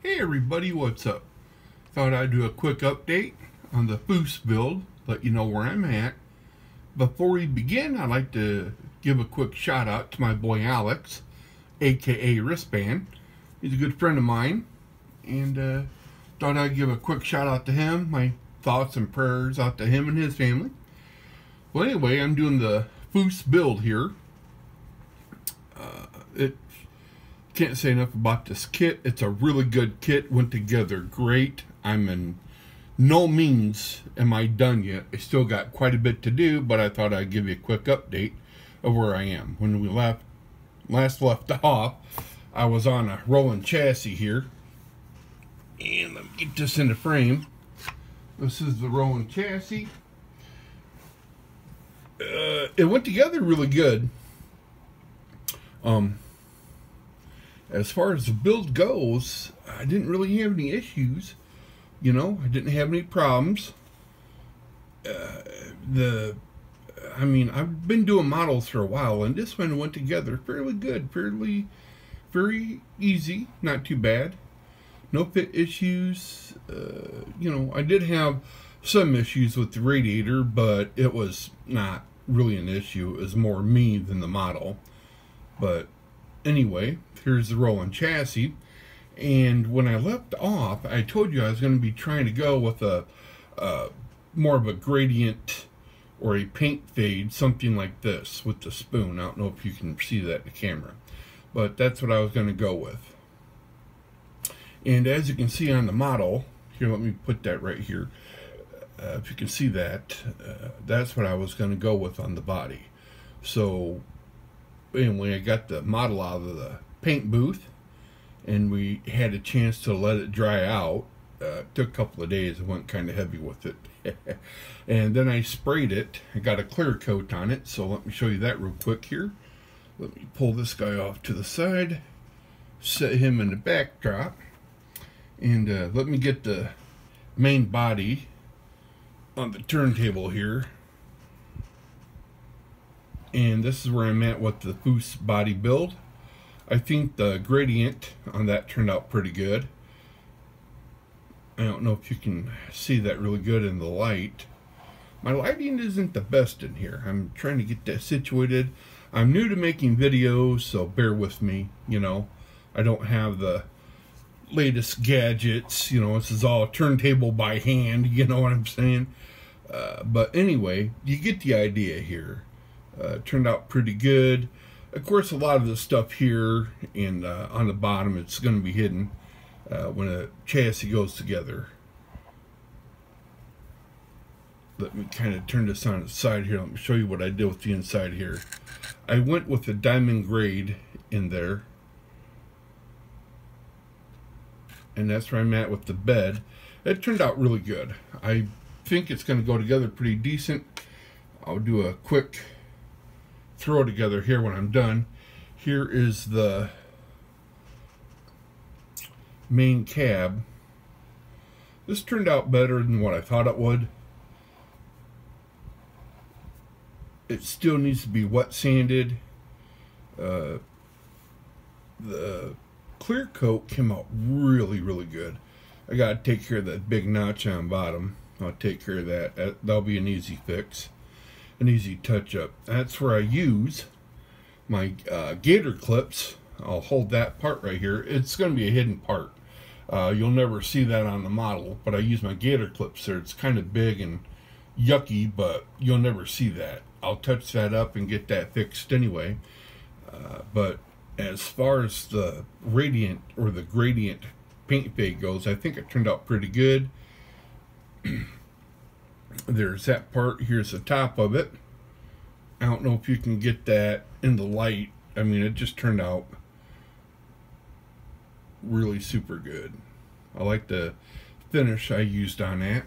Hey everybody, what's up? Thought I'd do a quick update on the Foose build, let you know where I'm at. Before we begin, I'd like to give a quick shout out to my boy Alex, aka Wristband. He's a good friend of mine, and thought I'd give a quick shout out to him. My thoughts and prayers out to him and his family. Well, anyway, I'm doing the Foose build here. Can't say enough about this kit. It's a really good kit. Went together great. I'm in no means am I done yet. I still got quite a bit to do, but I thought I'd give you a quick update of where I am. When we last left off, I was on a rolling chassis here. And let me get this in the frame. This is the rolling chassis. It went together really good. As far as the build goes, I didn't really have any issues. You know, I didn't have any problems. I mean, I've been doing models for a while, and this one went together fairly good, very easy, not too bad. No fit issues. You know, I did have some issues with the radiator, but it was not really an issue. It was more me than the model. But anyway, here's the rolling chassis. And when I left off, I told you I was going to be trying to go with a more of a gradient or a paint fade, something like this with the spoon. I don't know if you can see that in the camera, but that's what I was going to go with. And as you can see on the model, here, let me put that right here. If you can see that, that's what I was going to go with on the body. So anyway, I got the model out of the paint booth, and we had a chance to let it dry out. It took a couple of days. I went kind of heavy with it. And then I sprayed it. I got a clear coat on it, so let me show you that real quick here. Let me pull this guy off to the side, set him in the backdrop, and let me get the main body on the turntable here. And this is where I'm at with the Foose body build. I think the gradient on that turned out pretty good. I don't know if you can see that really good in the light. My lighting isn't the best in here. I'm trying to get that situated. I'm new to making videos, so bear with me. You know, I don't have the latest gadgets. You know, this is all turntable by hand. You know what I'm saying? But anyway, you get the idea here. Turned out pretty good. Of course, a lot of the stuff here and on the bottom, it's going to be hidden when a chassis goes together. Let me kind of turn this on its side here. Let me show you what I did with the inside here. I went with the diamond grade in there. And that's where I'm at with the bed. It turned out really good. I think it's going to go together pretty decent. I'll do a quick throw together here when I'm done. Here is the main cab. This turned out better than what I thought it would. It still needs to be wet sanded. The clear coat came out really good. I gotta take care of that big notch on bottom. I'll take care of that. That'll be an easy fix, an easy touch up. That's where I use my gator clips. I'll hold that part right here. It's going to be a hidden part. You'll never see that on the model, but I use my gator clips there. It's kind of big and yucky, but you'll never see that. I'll touch that up and get that fixed anyway. But as far as the radiant or the gradient paint fade goes, I think it turned out pretty good. There's that part. Here's the top of it. I don't know if you can get that in the light. I mean, it just turned out really super good. I like the finish I used on that.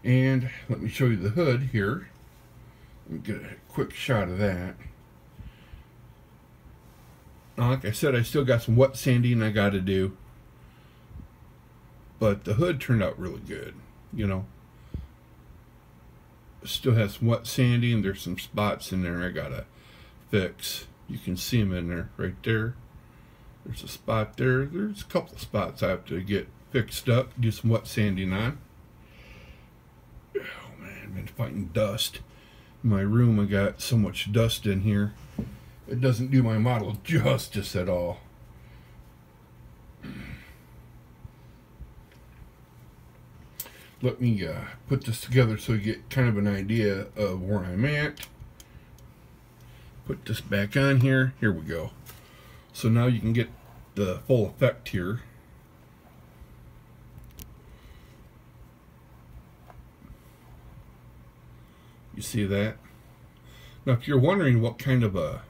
And let me show you the hood here. Let me get a quick shot of that. Now, like I said, I still got some wet sanding I got to do. But the hood turned out really good, you know. Still has some wet sanding. There's some spots in there I gotta fix. You can see them in there right there. There's a spot there. There's a couple of spots I have to get fixed up, do some wet sanding on. Oh man, I've been fighting dust. In my room I got so much dust in here. It doesn't do my model justice at all. Let me put this together so you get kind of an idea of where I'm at. Put this back on here. Here we go. So now you can get the full effect here. You see that? Now if you're wondering what kind of a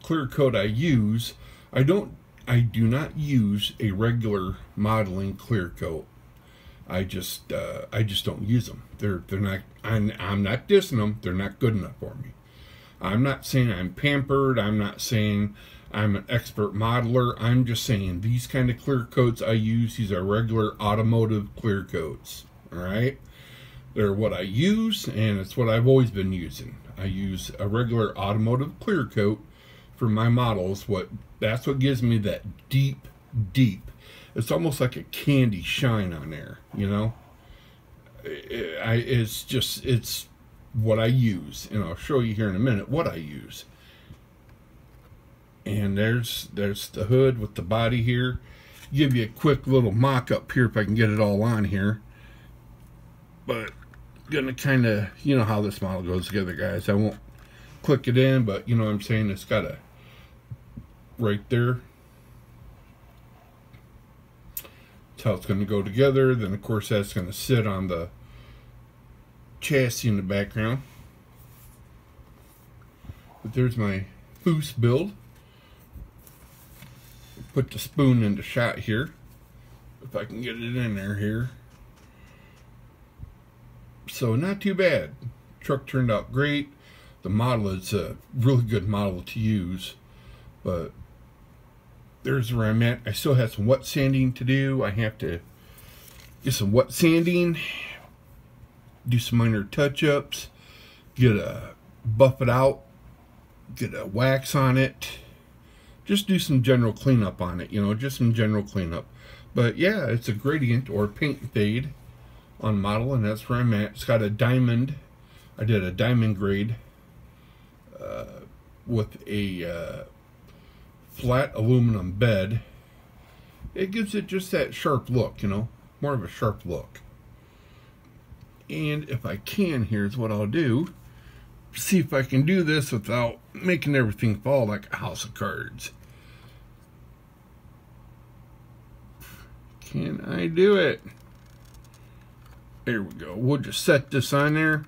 clear coat I use, I do not use a regular modeling clear coat. I just don't use them. They're not. I'm not dissing them. They're not good enough for me. I'm not saying I'm pampered. I'm not saying I'm an expert modeler. I'm just saying these kind of clear coats I use, these are regular automotive clear coats. All right, they're what I use, and it's what I've always been using. I use a regular automotive clear coat for my models. That's what gives me that deep. It's almost like a candy shine on there, you know. It's what I use, and I'll show you here in a minute what I use. And there's the hood with the body here. Give you a quick little mock-up here if I can get it all on here. But gonna kind of, you know how this model goes together, guys. I won't click it in, but you know what I'm saying. It's got a right there. That's how it's going to go together. Then of course that's going to sit on the chassis in the background. But there's my Foose build. Put the spoon into shot here, if I can get it in there here. So not too bad. Truck turned out great. The model is a really good model to use, but there's where I'm at. I still have some wet sanding to do. I have to get some wet sanding, do some minor touch-ups, buff it out, get a wax on it, just do some general cleanup on it, you know, just some general cleanup. But yeah, it's a gradient or paint fade on model, and that's where I'm at. It's got a diamond. I did a diamond grade with a flat aluminum bed. It gives it just that sharp look, you know, more of a sharp look. And if I can, here's what I'll do. See if I can do this without making everything fall like a house of cards. Can I do it? There we go. We'll just set this on there.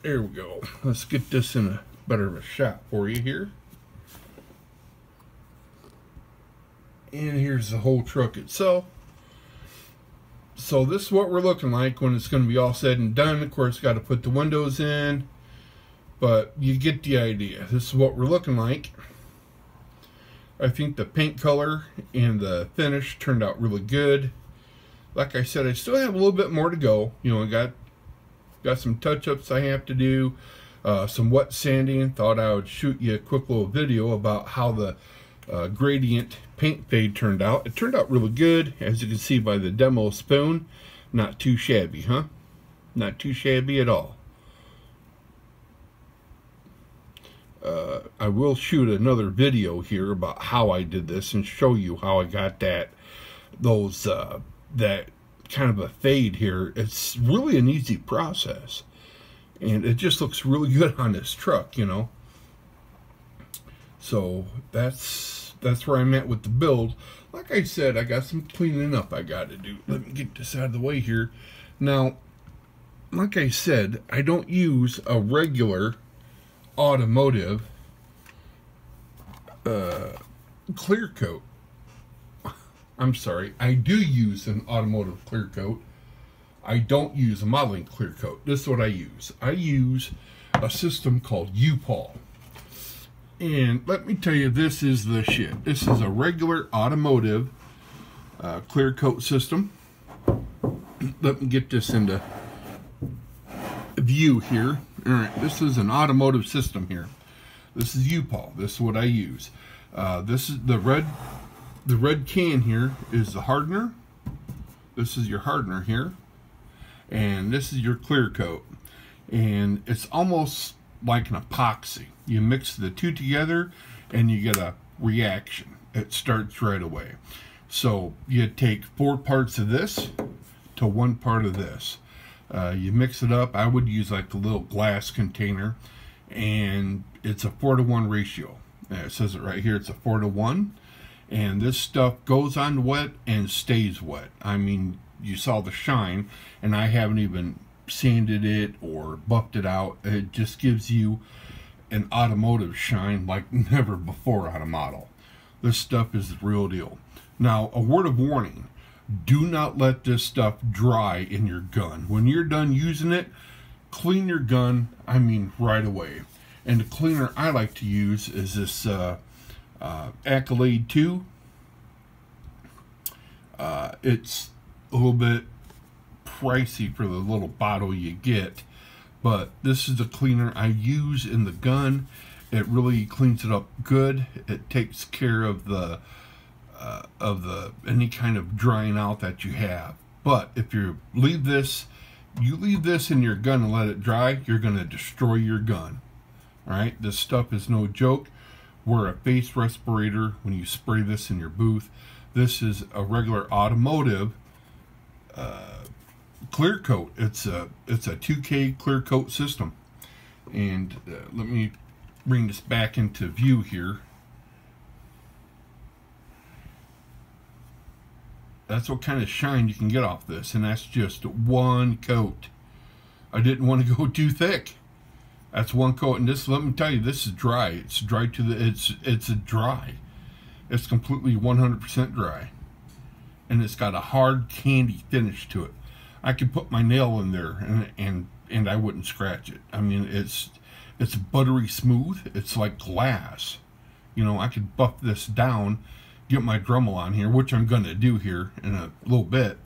There we go. Let's get this in a better of a shot for you here. And here's the whole truck itself. So this is what we're looking like when it's going to be all said and done. Of course, got to put the windows in, but you get the idea. This is what we're looking like. I think the paint color and the finish turned out really good. Like I said, I still have a little bit more to go. You know, I got some touch-ups I have to do, some wet sanding. Thought I would shoot you a quick little video about how the gradient paint fade turned out. It turned out really good, as you can see by the demo spoon. Not too shabby, huh? Not too shabby at all. I will shoot another video here about how I did this and show you how I got that kind of a fade here. It's really an easy process, and it just looks really good on this truck, you know. So that's where I'm at with the build. Like I said, I got some cleaning up I got to do. Let me get this out of the way here. Now, like I said, I don't use a regular automotive clear coat. I'm sorry, I do use an automotive clear coat. I don't use a modeling clear coat. This is what I use. I use a system called U-Paul. And let me tell you, this is the shit. This is a regular automotive clear coat system. Let me get this into view here. All right, this is an automotive system here. This is U-Paul. This is what I use. This is the red can here is the hardener. This is your hardener here. And this is your clear coat. And it's almost like an epoxy. You mix the two together and you get a reaction. It starts right away. So you take 4 parts of this to 1 part of this. You mix it up. I would use like the little glass container, and it's a 4-to-1 ratio. It says it right here. It's a 4-to-1, and this stuff goes on wet and stays wet. I mean, you saw the shine, and I haven't even sanded it or buffed it out. It just gives you an automotive shine like never before on a model. This stuff is the real deal. Now, a word of warning: do not let this stuff dry in your gun. When you're done using it, clean your gun, I mean right away. And the cleaner I like to use is this Accolade 2. It's a little bit pricey for the little bottle you get, but this is the cleaner I use in the gun. It really cleans it up good. It takes care of the any kind of drying out that you have. But if you leave this in your gun and let it dry, you're going to destroy your gun. All right, this stuff is no joke. Wear a face respirator when you spray this in your booth. This is a regular automotive clear coat. It's a 2K clear coat system. And let me bring this back into view here. That's what kind of shine you can get off this, and that's just 1 coat. I didn't want to go too thick. That's 1 coat, and this, let me tell you, this is dry. It's dry to the, it's a dry. It's completely 100% dry, and it's got a hard candy finish to it. I could put my nail in there, and I wouldn't scratch it. I mean, it's buttery smooth. It's like glass. You know, I could buff this down, get my Dremel on here, which I'm going to do here in a little bit,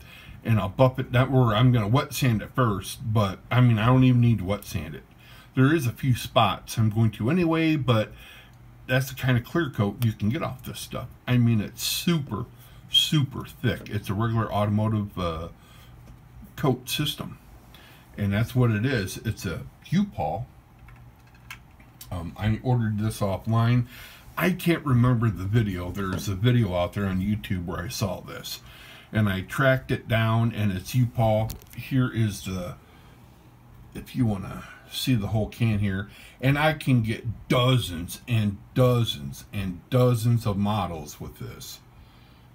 and I'll buff it down where I'm going to wet sand it first, but I mean, I don't even need to wet sand it. There is a few spots I'm going to anyway, but that's the kind of clear coat you can get off this stuff. I mean, it's super, super thick. It's a regular automotive coat system, and that's what it is. It's a U-Paul. I ordered this offline. I can't remember the video. There's a video out there on YouTube where I saw this, and I tracked it down, and it's U-Paul. Here is the, if you want to see the whole can here, and I can get dozens and dozens and dozens of models with this.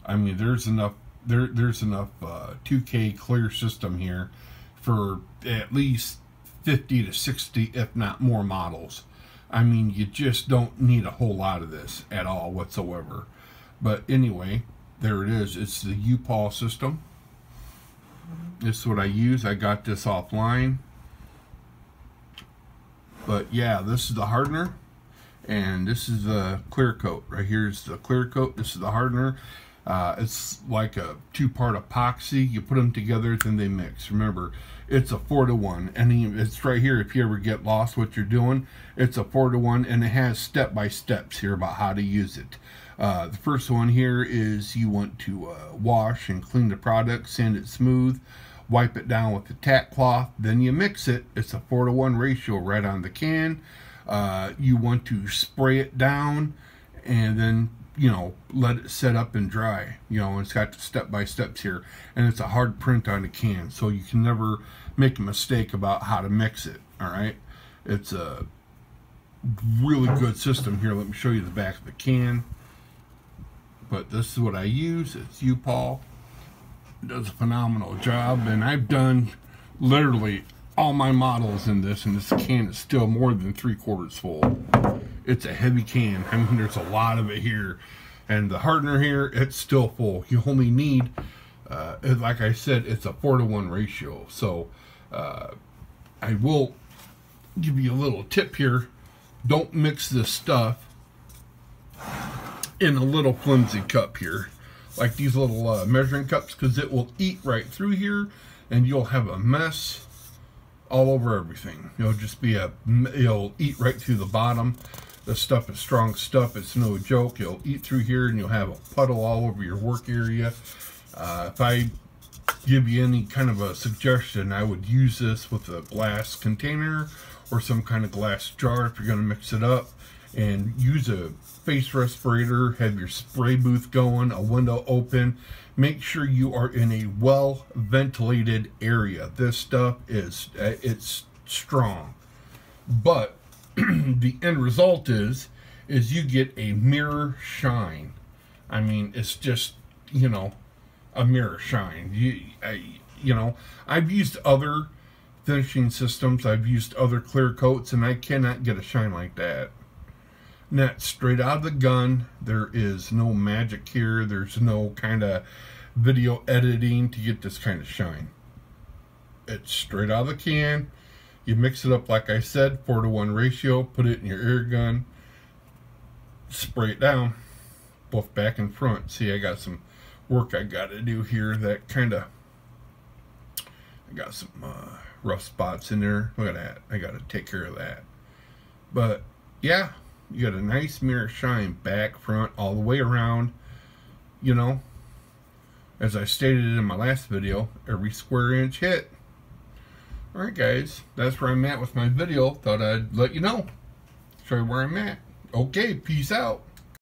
I mean, there's enough 2K clear system here for at least 50 to 60, if not more, models. I mean, you just don't need a whole lot of this at all whatsoever. But anyway, there it is. It's the U-Paul system. This is what I use. I got this offline. But yeah, this is the hardener, and this is the clear coat. Right here is the clear coat. This is the hardener. It's like a 2-part epoxy. You put them together, then they mix. Remember, it's a 4-to-1, and it's right here. If you ever get lost what you're doing, it's a 4-to-1, and it has step-by-steps here about how to use it. The first one here is you want to wash and clean the product, sand it smooth, wipe it down with the tack cloth, then you mix it. It's a 4-to-1 ratio right on the can. You want to spray it down, and then, you know, let it set up and dry. You know, it's got the step-by-steps here, and it's a hard print on the can, so you can never make a mistake about how to mix it. All right, it's a really good system here. Let me show you the back of the can. But this is what I use. It's U-Paul. It does a phenomenal job, and I've done literally all my models in this, and this can is still more than 3/4 full. It's a heavy can. I mean, there's a lot of it here, and the hardener here, it's still full. You only need, like I said, it's a 4-to-1 ratio. So I will give you a little tip here. Don't mix this stuff in a little flimsy cup here, like these little measuring cups, because it will eat right through here, and you'll have a mess all over everything. It'll just be it'll eat right through the bottom. The stuff is strong stuff. It's no joke. You'll eat through here and you'll have a puddle all over your work area. If I give you any kind of a suggestion, I would use this with a glass container or some kind of glass jar if you're going to mix it up, and use a face respirator, have your spray booth going, a window open. Make sure you are in a well ventilated area. This stuff it's strong, but the end result is you get a mirror shine. I mean, it's just, you know, a mirror shine. You know, I've used other finishing systems, I've used other clear coats, and I cannot get a shine like that. And that's straight out of the gun. There is no magic here. There's no kind of video editing to get this kind of shine. It's straight out of the can. You mix it up, like I said, 4-to-1 ratio, put it in your air gun, spray it down, both back and front. See, I got some work I got to do here that kind of, I got some rough spots in there. Look at that. I got to take care of that. But, yeah, you got a nice mirror shine, back, front, all the way around. You know, as I stated in my last video, every square inch hit. Alright guys, that's where I'm at with my video. Thought I'd let you know. Show you where I'm at. Okay, peace out.